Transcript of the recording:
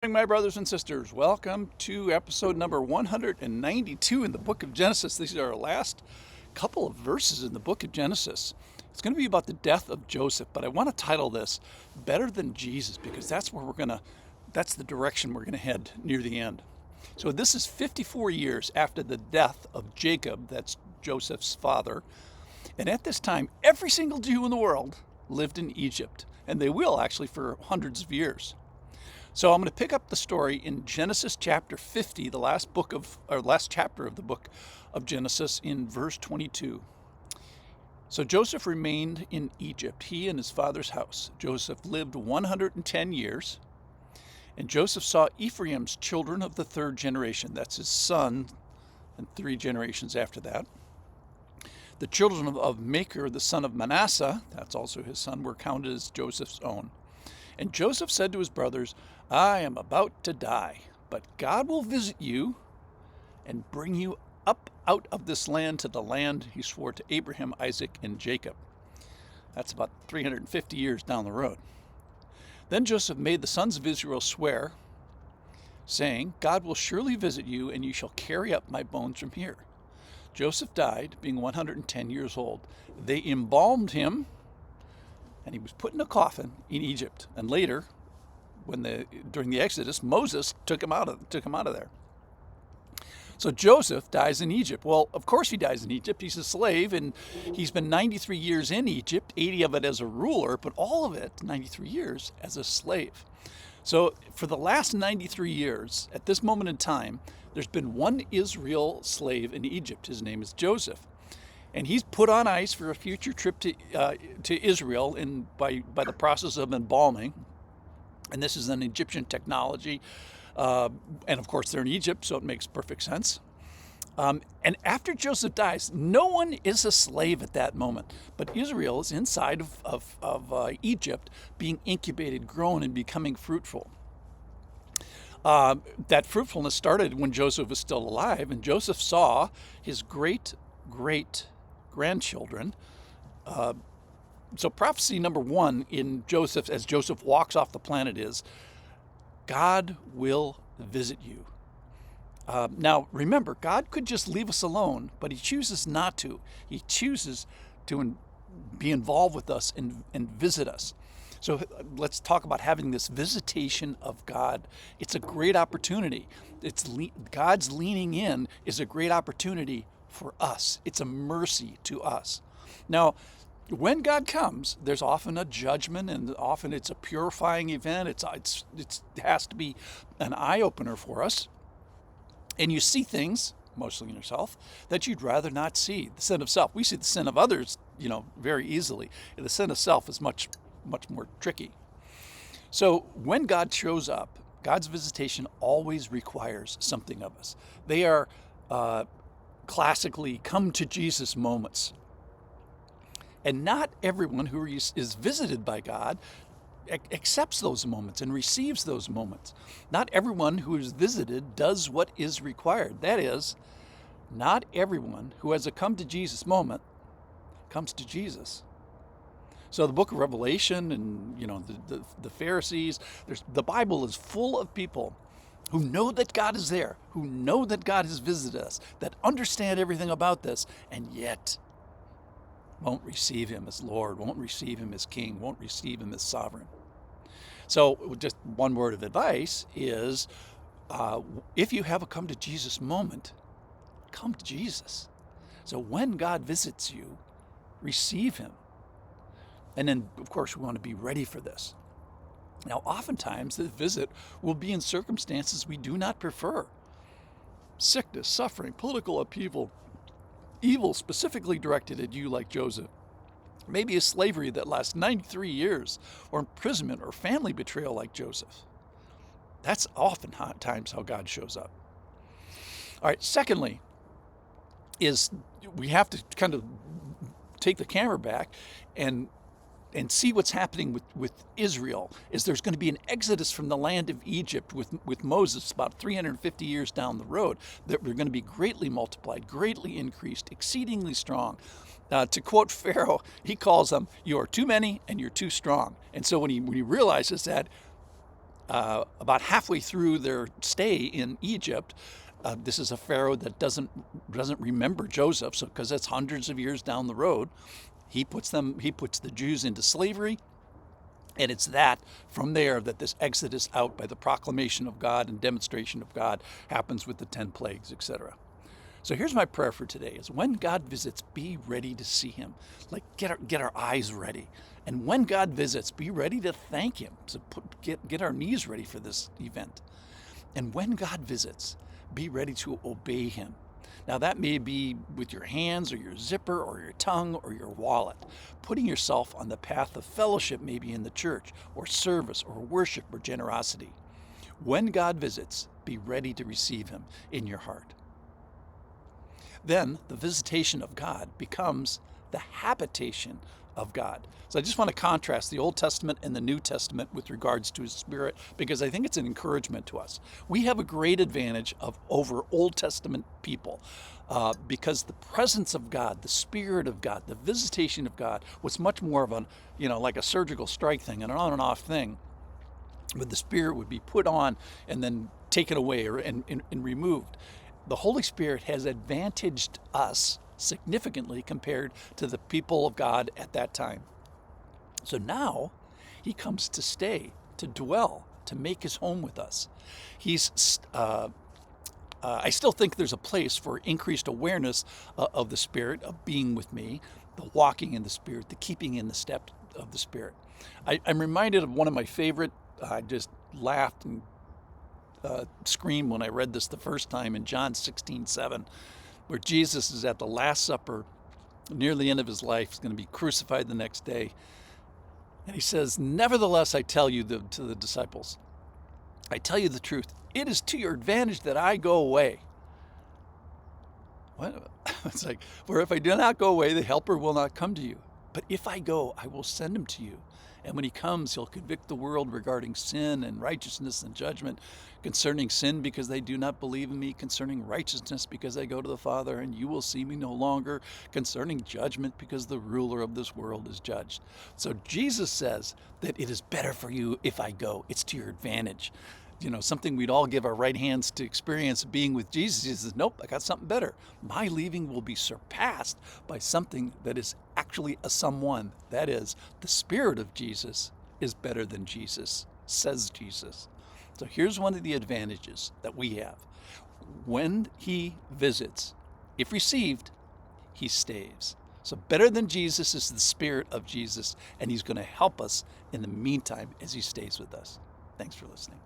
My brothers and sisters, welcome to episode number 192 in the book of Genesis. These are our last couple of verses in the book of Genesis. It's going to be about the death of Joseph, but I want to title this Better Than Jesus because that's the direction we're going to head near the end. So this is 54 years after the death of Jacob, that's Joseph's father. And at this time, every single Jew in the world lived in Egypt, and they will actually for hundreds of years. So I'm going to pick up the story in Genesis chapter 50, the last chapter of the book of Genesis, in verse 22. So Joseph remained in Egypt, he and his father's house. Joseph lived 110 years, and Joseph saw Ephraim's children of the third generation. That's his son, and 3 generations after that. The children of Machir, the son of Manasseh, that's also his son, were counted as Joseph's own. And Joseph said to his brothers, I am about to die, but God will visit you and bring you up out of this land to the land he swore to Abraham, Isaac, and Jacob. That's about 350 years down the road. Then Joseph made the sons of Israel swear, saying, God will surely visit you, and you shall carry up my bones from here. Joseph died, being 110 years old. They embalmed him, and he was put in a coffin in Egypt. And later, during the Exodus, Moses took him out of there. So Joseph dies in Egypt. Well, of course he dies in Egypt. He's a slave, and he's been 93 years in Egypt, 80 of it as a ruler, but all of it, 93 years, as a slave. So for the last 93 years, at this moment in time, there's been one Israel slave in Egypt. His name is Joseph. And he's put on ice for a future trip to Israel by the process of embalming. And this is an Egyptian technology. And of course, they're in Egypt, so it makes perfect sense. And after Joseph dies, no one is a slave at that moment. But Israel is inside of Egypt, being incubated, grown, and becoming fruitful. That fruitfulness started when Joseph was still alive, and Joseph saw his great-grandchildren. So prophecy number 1 in Joseph, as Joseph walks off the planet, is God will visit you. Now, remember, God could just leave us alone, but he chooses not to. He chooses to be involved with us and visit us. So let's talk about having this visitation of God. It's a great opportunity. God's leaning in is a great opportunity for us. It's a mercy to us. Now, when God comes, there's often a judgment, and often it's a purifying event. It has to be an eye-opener for us. And you see things, mostly in yourself, that you'd rather not see. The sin of self. We see the sin of others, very easily. The sin of self is much more tricky. So when God shows up, God's visitation always requires something of us. They are classically come to Jesus moments. And not everyone who is visited by God accepts those moments and receives those moments. Not everyone who is visited does what is required. That is, not everyone who has a come to Jesus moment comes to Jesus. So the book of Revelation and the Pharisees, the Bible is full of people who know that God is there, who know that God has visited us, that understand everything about this, and yet won't receive him as Lord, won't receive him as King, won't receive him as sovereign. So just one word of advice is, if you have a come to Jesus moment, come to Jesus. So when God visits you, receive him. And then, of course, we want to be ready for this. Now, oftentimes, the visit will be in circumstances we do not prefer. Sickness, suffering, political upheaval, evil specifically directed at you like Joseph. Maybe a slavery that lasts 93 years, or imprisonment or family betrayal like Joseph. That's oftentimes how God shows up. All right, secondly, is we have to kind of take the camera back and see what's happening with Israel. Is there's going to be an exodus from the land of Egypt with Moses about 350 years down the road, that we're going to be greatly multiplied, greatly increased, exceedingly strong. To quote Pharaoh, he calls them, you are too many and you're too strong. And so when he realizes that, about halfway through their stay in Egypt, this is a Pharaoh that doesn't remember Joseph, so because that's hundreds of years down the road, he puts the Jews into slavery. And it's that from there that this exodus out by the proclamation of God and demonstration of God happens with the 10 plagues, etc. So here's my prayer for today: is when God visits, be ready to see him. Like get our eyes ready. And when God visits, be ready to thank him. So get our knees ready for this event. And when God visits, be ready to obey him. Now that may be with your hands or your zipper or your tongue or your wallet. Putting yourself on the path of fellowship, maybe in the church or service or worship or generosity. When God visits, be ready to receive him in your heart. Then the visitation of God becomes the habitation of God. So I just want to contrast the Old Testament and the New Testament with regards to his Spirit, because I think it's an encouragement to us. We have a great advantage over Old Testament people because the presence of God, the Spirit of God, the visitation of God was much more of like a surgical strike thing, an on and off thing. But the Spirit would be put on and then taken away and removed. The Holy Spirit has advantaged us significantly compared to the people of God at that time. So now he comes to stay, to dwell, to make his home with us. I still think there's a place for increased awareness of the Spirit, of being with me, the walking in the Spirit, the keeping in the step of the Spirit. I'm reminded of one of my favorite, I just laughed and screamed when I read this the first time in John 16:7, where Jesus is at the Last Supper, near the end of his life. He's going to be crucified the next day. And he says, "Nevertheless, I tell you to the disciples, I tell you the truth. It is to your advantage that I go away." What? It's like, "For if I do not go away, the helper will not come to you. But if I go, I will send him to you. And when he comes, he'll convict the world regarding sin and righteousness and judgment. Concerning sin, because they do not believe in me. Concerning righteousness, because I go to the Father, and you will see me no longer. Concerning judgment, because the ruler of this world is judged." So Jesus says that it is better for you if I go. It's to your advantage. Something we'd all give our right hands to experience being with Jesus. He says, nope, I got something better. My leaving will be surpassed by something that is actually a someone. That is, the Spirit of Jesus is better than Jesus, says Jesus. So here's one of the advantages that we have. When he visits, if received, he stays. So better than Jesus is the Spirit of Jesus, and he's going to help us in the meantime as he stays with us. Thanks for listening.